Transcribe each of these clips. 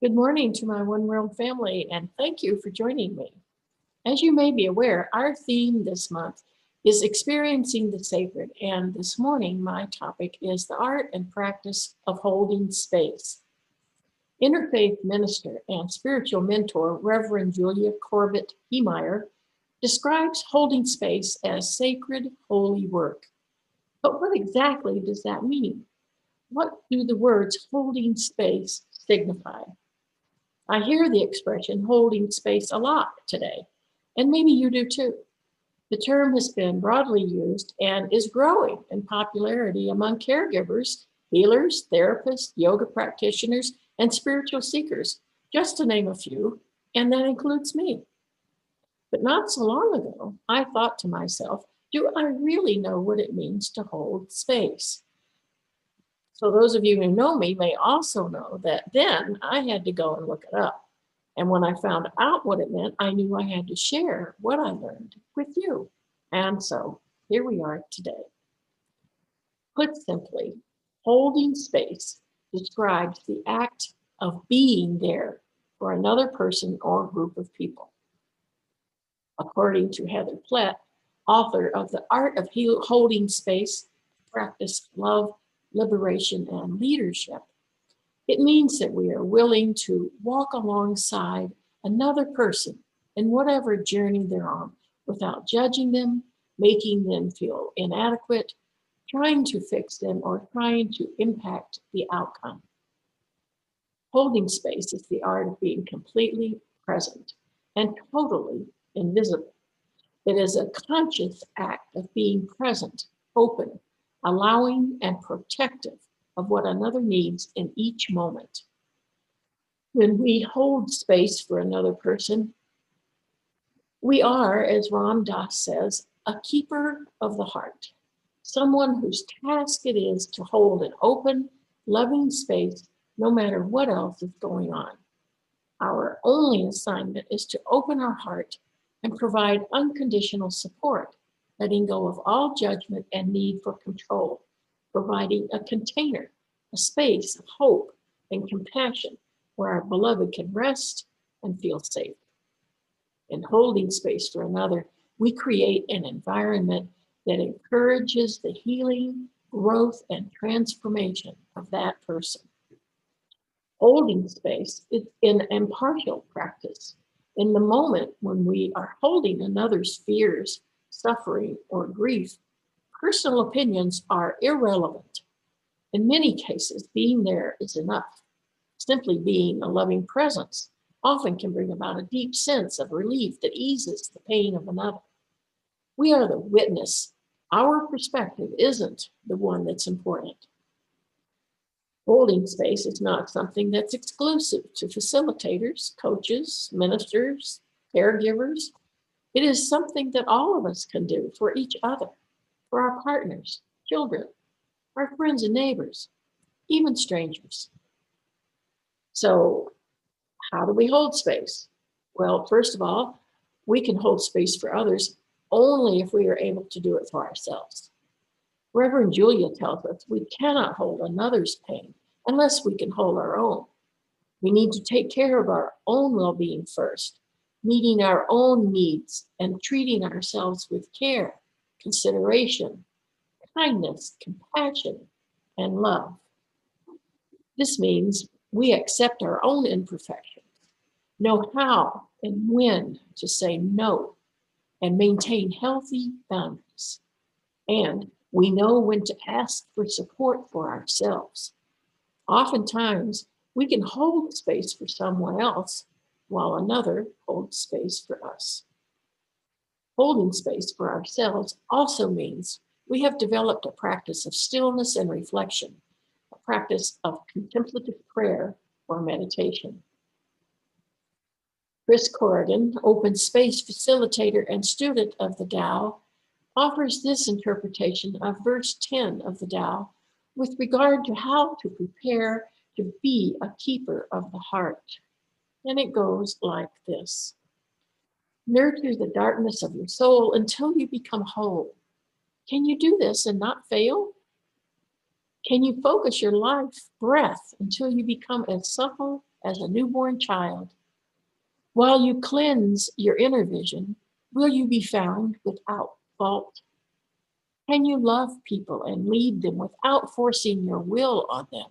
Good morning to my One World family, and thank you for joining me. As you may be aware, our theme this month is experiencing the sacred, and this morning my topic is the art and practice of holding space. Interfaith minister and spiritual mentor, Reverend Julia Corbett Heemeyer, describes holding space as sacred, holy work. But what exactly does that mean? What do the words holding space signify? I hear the expression holding space a lot today, and maybe you do too. The term has been broadly used and is growing in popularity among caregivers, healers, therapists, yoga practitioners, and spiritual seekers, just to name a few, and that includes me. But not so long ago, I thought to myself, do I really know what it means to hold space? So those of you who know me may also know that then I had to go and look it up. And when I found out what it meant, I knew I had to share what I learned with you. And so here we are today. Put simply, holding space describes the act of being there for another person or group of people. According to Heather Plett, author of The Art of Holding Space, Practice Love, Liberation, and Leadership, it means that we are willing to walk alongside another person in whatever journey they're on without judging them, making them feel inadequate, trying to fix them, or trying to impact the outcome. Holding space is the art of being completely present and totally invisible. It is a conscious act of being present, open, allowing, and protective of what another needs in each moment. When we hold space for another person, we are, as Ram Dass says, a keeper of the heart, someone whose task it is to hold an open, loving space no matter what else is going on. Our only assignment is to open our heart and provide unconditional support, letting go of all judgment and need for control, providing a container, a space of hope and compassion where our beloved can rest and feel safe. In holding space for another, we create an environment that encourages the healing, growth, and transformation of that person. Holding space is an impartial practice. In the moment when we are holding another's fears, suffering, or grief, personal opinions are irrelevant. In many cases, being there is enough. Simply being a loving presence often can bring about a deep sense of relief that eases the pain of another. We are the witness. Our perspective isn't the one that's important. Holding space is not something that's exclusive to facilitators, coaches, ministers, caregivers. It is something that all of us can do for each other, for our partners, children, our friends and neighbors, even strangers. So, how do we hold space? Well, first of all, we can hold space for others only if we are able to do it for ourselves. Reverend Julia tells us we cannot hold another's pain unless we can hold our own. We need to take care of our own well-being first, meeting our own needs and treating ourselves with care, consideration, kindness, compassion, and love. This means we accept our own imperfections, know how and when to say no, and maintain healthy boundaries. And we know when to ask for support for ourselves. Oftentimes, we can hold space for someone else while another holds space for us. Holding space for ourselves also means we have developed a practice of stillness and reflection, a practice of contemplative prayer or meditation. Chris Corrigan, open space facilitator and student of the Tao, offers this interpretation of verse 10 of the Tao with regard to how to prepare to be a keeper of the heart. And it goes like this. Nurture the darkness of your soul until you become whole. Can you do this and not fail? Can you focus your life breath until you become as supple as a newborn child. While you cleanse your inner vision, will you be found without fault? Can you love people and lead them without forcing your will on them?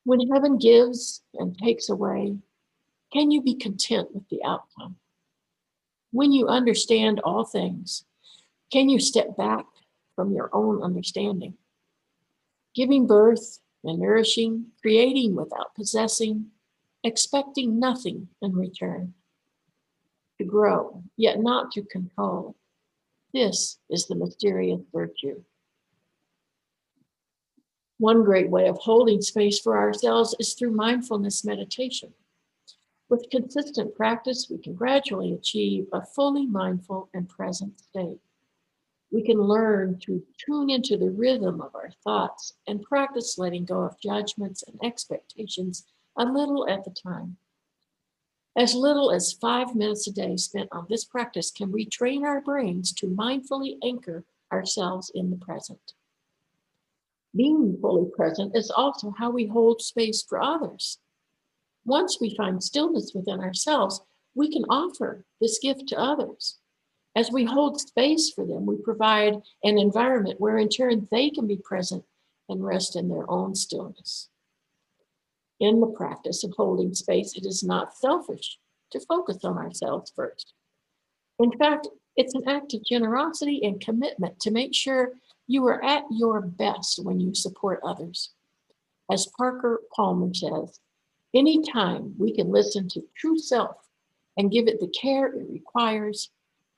When heaven gives and takes away, can you be content with the outcome? When you understand all things, can you step back from your own understanding? Giving birth and nourishing, creating without possessing, expecting nothing in return. To grow, yet not to control. This is the mysterious virtue. One great way of holding space for ourselves is through mindfulness meditation. With consistent practice, we can gradually achieve a fully mindful and present state. We can learn to tune into the rhythm of our thoughts and practice letting go of judgments and expectations a little at the time. As little as 5 minutes a day spent on this practice can retrain our brains to mindfully anchor ourselves in the present. Being fully present is also how we hold space for others. Once we find stillness within ourselves, we can offer this gift to others. As we hold space for them, we provide an environment where in turn they can be present and rest in their own stillness. In the practice of holding space, it is not selfish to focus on ourselves first. In fact, it's an act of generosity and commitment to make sure you are at your best when you support others. As Parker Palmer says, anytime we can listen to true self and give it the care it requires,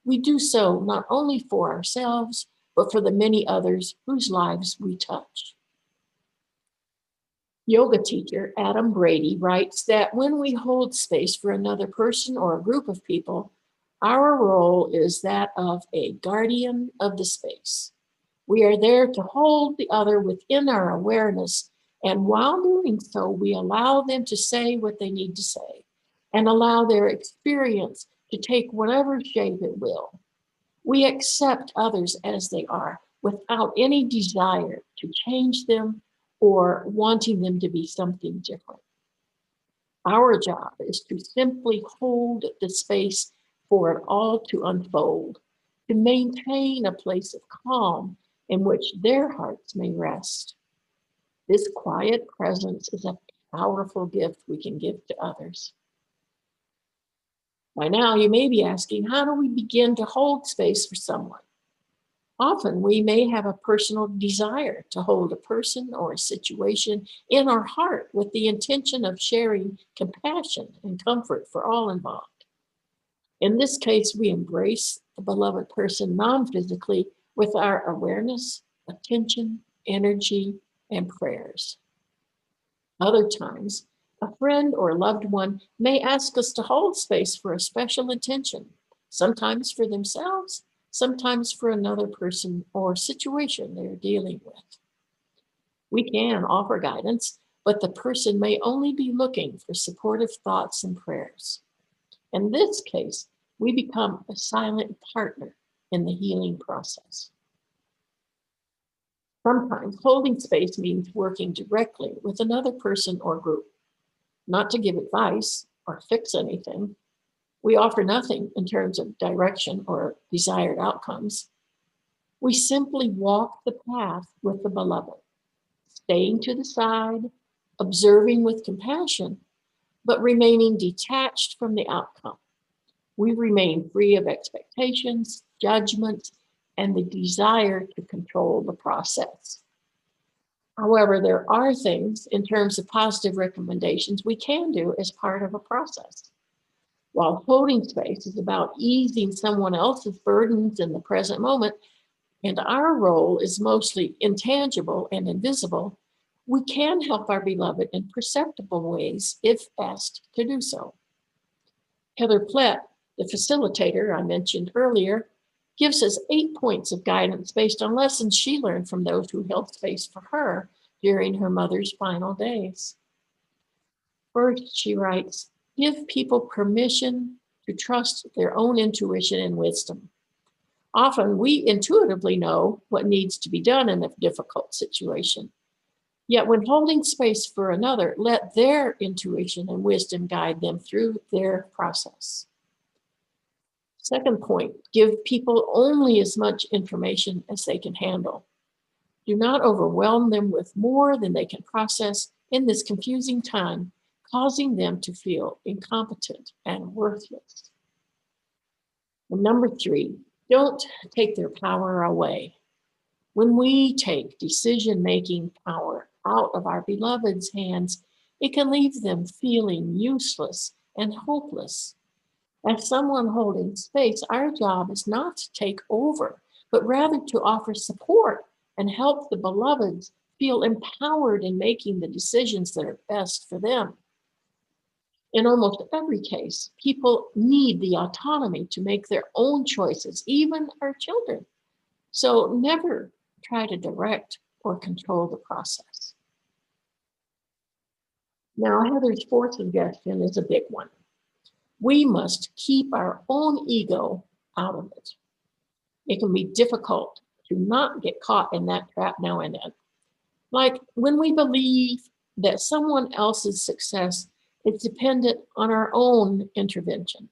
we do so not only for ourselves, but for the many others whose lives we touch. Yoga teacher Adam Brady writes that when we hold space for another person or a group of people, our role is that of a guardian of the space. We are there to hold the other within our awareness, and while doing so, we allow them to say what they need to say and allow their experience to take whatever shape it will. We accept others as they are without any desire to change them or wanting them to be something different. Our job is to simply hold the space for it all to unfold, to maintain a place of calm in which their hearts may rest. This quiet presence is a powerful gift we can give to others. By now, you may be asking, how do we begin to hold space for someone? Often we may have a personal desire to hold a person or a situation in our heart with the intention of sharing compassion and comfort for all involved. In this case, we embrace the beloved person non-physically with our awareness, attention, energy, and prayers. Other times, a friend or loved one may ask us to hold space for a special intention, sometimes for themselves, sometimes for another person or situation they're dealing with. We can offer guidance, but the person may only be looking for supportive thoughts and prayers. In this case, we become a silent partner in the healing process. Sometimes holding space means working directly with another person or group, not to give advice or fix anything. We offer nothing in terms of direction or desired outcomes. We simply walk the path with the beloved, staying to the side, observing with compassion, but remaining detached from the outcome. We remain free of expectations, judgments, and the desire to control the process. However, there are things in terms of positive recommendations we can do as part of a process. While holding space is about easing someone else's burdens in the present moment, and our role is mostly intangible and invisible, we can help our beloved in perceptible ways if asked to do so. Heather Plett, the facilitator I mentioned earlier, gives us 8 points of guidance based on lessons she learned from those who held space for her during her mother's final days. First, she writes, give people permission to trust their own intuition and wisdom. Often we intuitively know what needs to be done in a difficult situation. Yet when holding space for another, let their intuition and wisdom guide them through their process. Second point, give people only as much information as they can handle. Do not overwhelm them with more than they can process in this confusing time, causing them to feel incompetent and worthless. And number three, don't take their power away. When we take decision-making power out of our beloved's hands, it can leave them feeling useless and hopeless. As someone holding space, our job is not to take over, but rather to offer support and help the beloveds feel empowered in making the decisions that are best for them. In almost every case, people need the autonomy to make their own choices, even our children. So never try to direct or control the process. Now, Heather's fourth suggestion is a big one. We must keep our own ego out of it. It can be difficult to not get caught in that trap now and then. Like when we believe that someone else's success is dependent on our own intervention,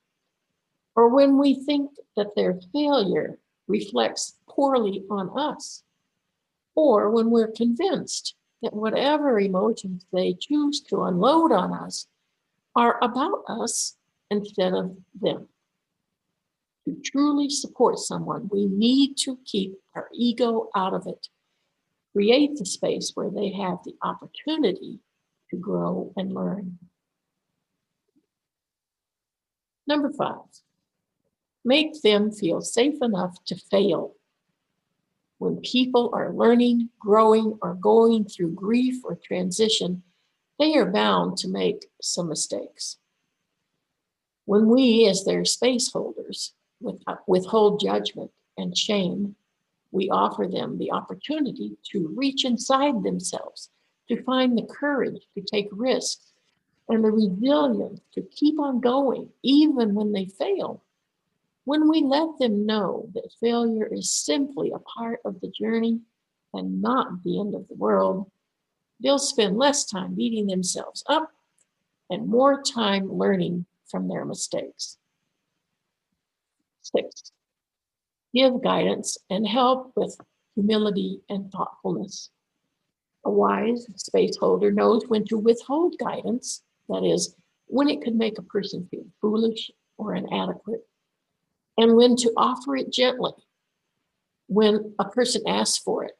or when we think that their failure reflects poorly on us, or when we're convinced that whatever emotions they choose to unload on us are about us instead of them. To truly support someone, we need to keep our ego out of it. Create the space where they have the opportunity to grow and learn. Number 5, make them feel safe enough to fail. When people are learning, growing, or going through grief or transition, they are bound to make some mistakes. When we, as their space holders, withhold judgment and shame, we offer them the opportunity to reach inside themselves, to find the courage to take risks and the resilience to keep on going even when they fail. When we let them know that failure is simply a part of the journey and not the end of the world, they'll spend less time beating themselves up and more time learning from their mistakes. 6, give guidance and help with humility and thoughtfulness. A wise space holder knows when to withhold guidance, that is, when it could make a person feel foolish or inadequate, and when to offer it gently, when a person asks for it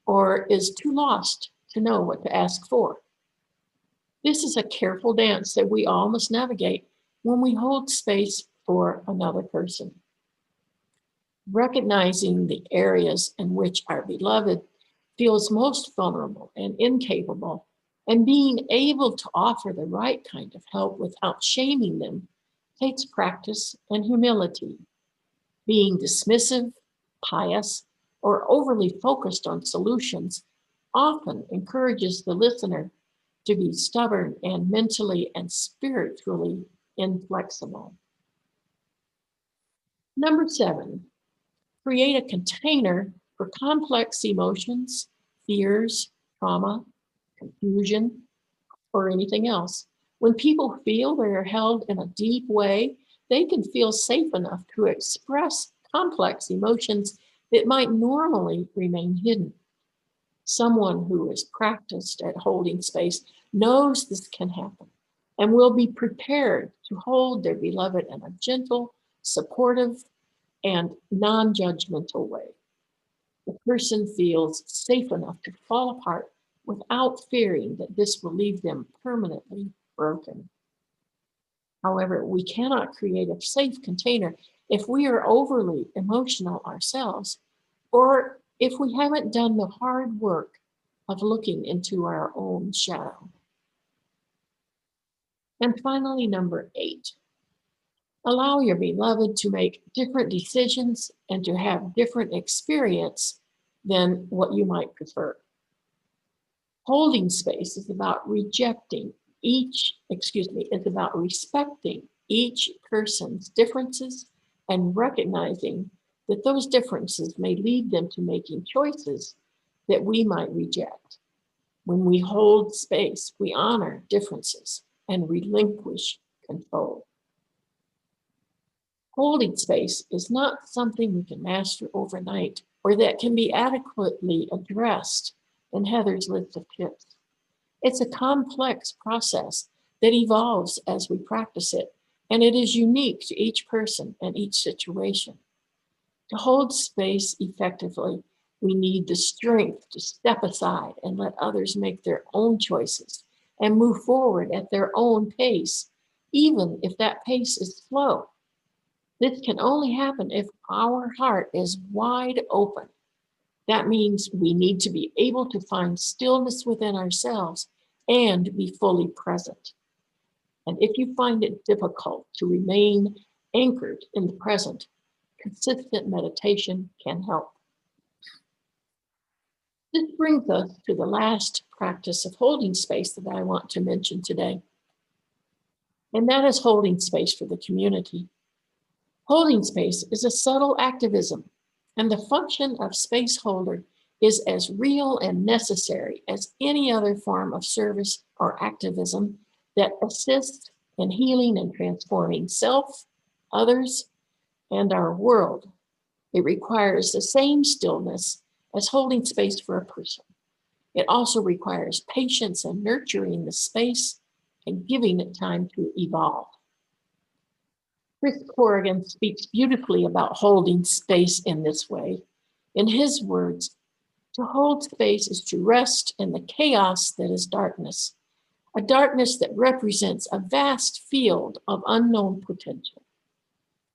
or is too lost to know what to ask for. This is a careful dance that we all must navigate when we hold space for another person. Recognizing the areas in which our beloved feels most vulnerable and incapable, and being able to offer the right kind of help without shaming them takes practice and humility. Being dismissive, pious, or overly focused on solutions often encourages the listener to be stubborn and mentally and spiritually inflexible. Number 7, create a container for complex emotions, fears, trauma, confusion, or anything else. When people feel they are held in a deep way, they can feel safe enough to express complex emotions that might normally remain hidden. Someone who is practiced at holding space knows this can happen and will be prepared to hold their beloved in a gentle, supportive, and non-judgmental way. The person feels safe enough to fall apart without fearing that this will leave them permanently broken. However, we cannot create a safe container if we are overly emotional ourselves, or if we haven't done the hard work of looking into our own shadow. And finally, number 8, allow your beloved to make different decisions and to have different experience than what you might prefer. Holding space is about respecting each person's differences and recognizing that those differences may lead them to making choices that we might reject. When we hold space, we honor differences and relinquish control. Holding space is not something we can master overnight or that can be adequately addressed in Heather's list of tips. It's a complex process that evolves as we practice it, and it is unique to each person and each situation. To hold space effectively, we need the strength to step aside and let others make their own choices and move forward at their own pace, even if that pace is slow. This can only happen if our heart is wide open. That means we need to be able to find stillness within ourselves and be fully present. And if you find it difficult to remain anchored in the present, consistent meditation can help. This brings us to the last practice of holding space that I want to mention today, and that is holding space for the community. Holding space is a subtle activism, and the function of space holder is as real and necessary as any other form of service or activism that assists in healing and transforming self, others, and our world. It requires the same stillness as holding space for a person. It also requires patience and nurturing the space and giving it time to evolve. Chris Corrigan speaks beautifully about holding space in this way. In his words, to hold space is to rest in the chaos that is darkness, a darkness that represents a vast field of unknown potential.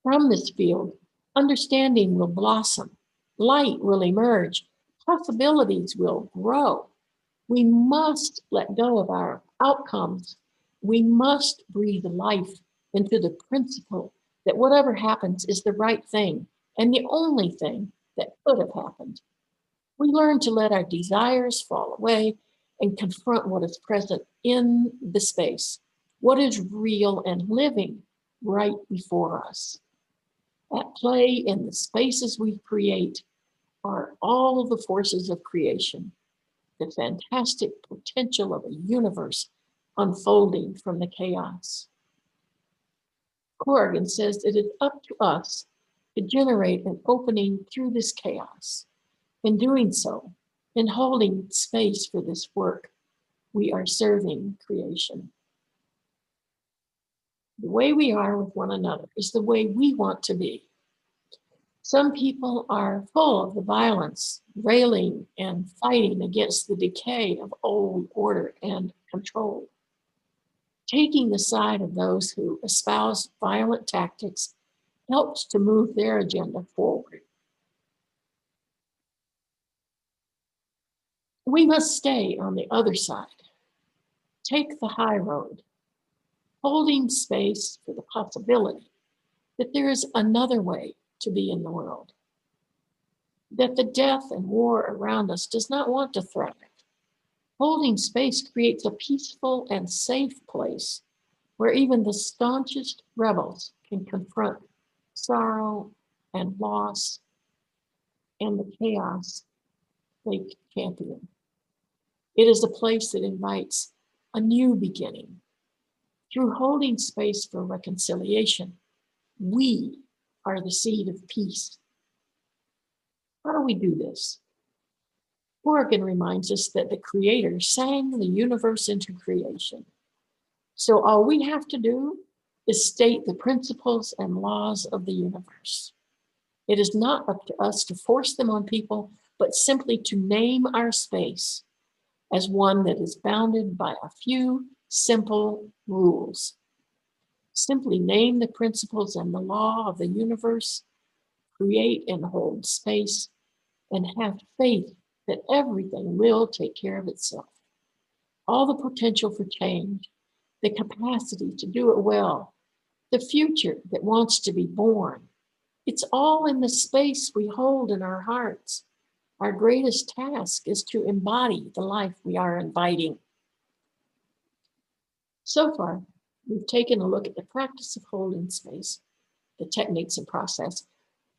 From this field, understanding will blossom, light will emerge, possibilities will grow. We must let go of our outcomes. We must breathe life into the principle that whatever happens is the right thing and the only thing that could have happened. We learn to let our desires fall away and confront what is present in the space, what is real and living right before us. At play in the spaces we create are all the forces of creation, the fantastic potential of a universe unfolding from the chaos. Corrigan says it is up to us to generate an opening through this chaos. In doing so, in holding space for this work, we are serving creation. The way we are with one another is the way we want to be. Some people are full of the violence, railing, and fighting against the decay of old order and control. Taking the side of those who espouse violent tactics helps to move their agenda forward. We must stay on the other side. Take the high road, holding space for the possibility that there is another way to be in the world, that the death and war around us does not want to thrive. Holding space creates a peaceful and safe place where even the staunchest rebels can confront sorrow and loss and the chaos they champion. It is a place that invites a new beginning. Through holding space for reconciliation, we are the seed of peace. How do we do this? Corrigan reminds us that the Creator sang the universe into creation. So all we have to do is state the principles and laws of the universe. It is not up to us to force them on people, but simply to name our space as one that is bounded by a few simple rules. Simply name the principles and the law of the universe, create and hold space, and have faith that everything will take care of itself. All the potential for change, the capacity to do it well, the future that wants to be born, it's all in the space we hold in our hearts. Our greatest task is to embody the life we are inviting. So far, we've taken a look at the practice of holding space, the techniques and process,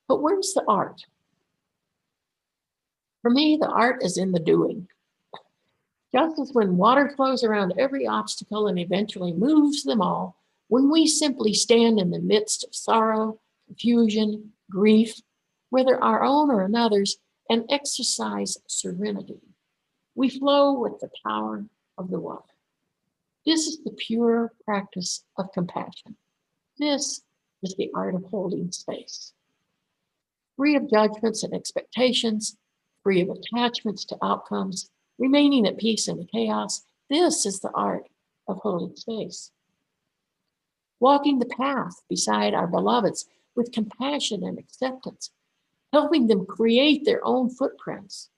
but where's the art? For me, the art is in the doing. Just as when water flows around every obstacle and eventually moves them all, when we simply stand in the midst of sorrow, confusion, grief, whether our own or another's, and exercise serenity, we flow with the power of the water. This is the pure practice of compassion. This is the art of holding space. Free of judgments and expectations, free of attachments to outcomes, remaining at peace in the chaos. This is the art of holding space. Walking the path beside our beloveds with compassion and acceptance, helping them create their own footprints.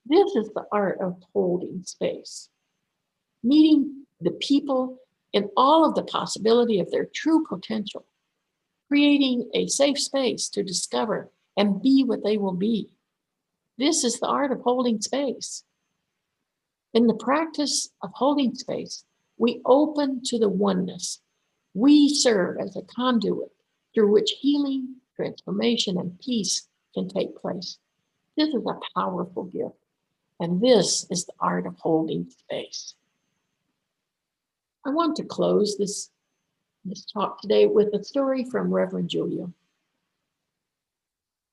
This is the art of holding space. Meeting the people in all of the possibility of their true potential, creating a safe space to discover and be what they will be. This is the art of holding space. In the practice of holding space, we open to the oneness. We serve as a conduit through which healing, transformation, and peace can take place. This is a powerful gift, and this is the art of holding space. I want to close this talk today with a story from Reverend Julia.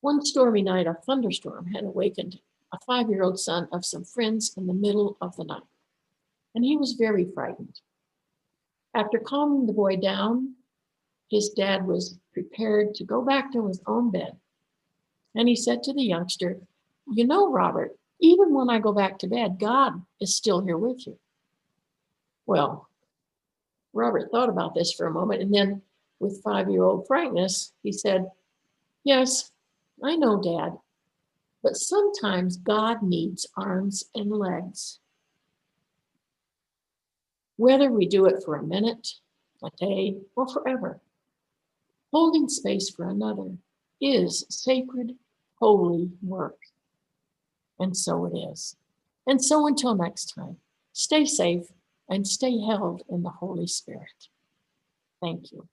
One stormy night, a thunderstorm had awakened a 5-year-old son of some friends in the middle of the night, and he was very frightened. After calming the boy down, his dad was prepared to go back to his own bed, and he said to the youngster, "You know, Robert, even when I go back to bed, God is still here with you." Well, Robert thought about this for a moment, and then with 5-year-old frankness, he said, "Yes, I know, Dad, but sometimes God needs arms and legs. Whether we do it for a minute, a day, or forever, holding space for another is sacred, holy work." And so it is. And so until next time, stay safe and stay held in the Holy Spirit. Thank you.